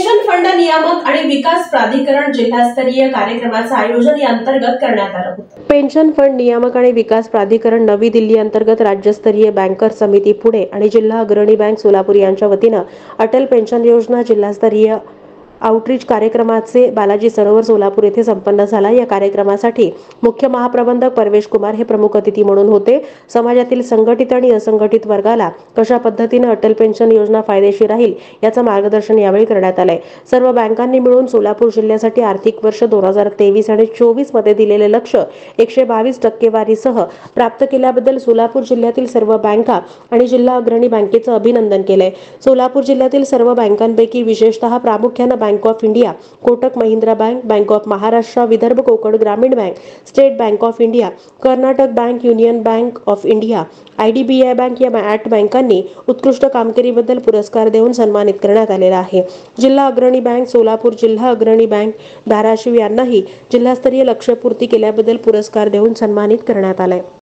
Pension fund नियामक आणि विकास प्राधिकरण जिल्हास्तरीय कार्यक्रमाचे आयोजन या अंतर्गत करण्यात आले होते। पेन्शन फंड नियामक आणि विकास प्राधिकरण नवी दिल्ली अंतर्गत राज्यस्तरीय बँकर्स समिती पुणे आणि जिल्हा अग्रणी बँक सोलापूर यांच्या वतीने अटल पेन्शन योजना जिल्हास्तरीय आउटरीच कार्यक्रमाचे बालाजी सरोवर सोलापूर येथे संपन्न झाला। या कार्यक्रमासाठी मुख्य महाप्रबंधक परवेश कुमार हे प्रमुख अतिथी म्हणून होते। समाजातील संघटित आणि असंघटित वर्गाला कशा पद्धतीने अटल पेन्शन योजना फायदेशीर राहील याचे मार्गदर्शन यावेळी करण्यात आले। सर्व बँकांनी मिळून सोलापूर जिल्ह्यासाठी आर्थिक वर्ष 2023 आणि 24 मध्ये दिलेले लक्ष्य 122% सह प्राप्त केल्याबद्दल सोलापूर जिल्ह्यातील सर्व बँका आणि जिल्हा अग्रणी बँकेचे अभिनंदन केले। सोलापूर जिल्ह्यातील सर्व बँकांपैकी विशेषतः प्रामुख्याने bank of India, Kotak Mahindra bank, bank of Maharashtra, Vidarbha Konkan Gramin bank, state bank of India, Karnataka bank, union bank of India, IDBI bank या 8 बँकांनी उत्कृष्ट कामगिरीबद्दल पुरस्कार देऊन सन्मानित करण्यात आलेला आहे। जिल्हा अग्रणी बँक सोलापूर, जिल्हा अग्रणी बँक धाराशिव यांनाही जिल्हास्तरीय लक्ष्यपूर्ती केल्याबद्दल पुरस्कार देऊन सन्मानित करण्यात आले।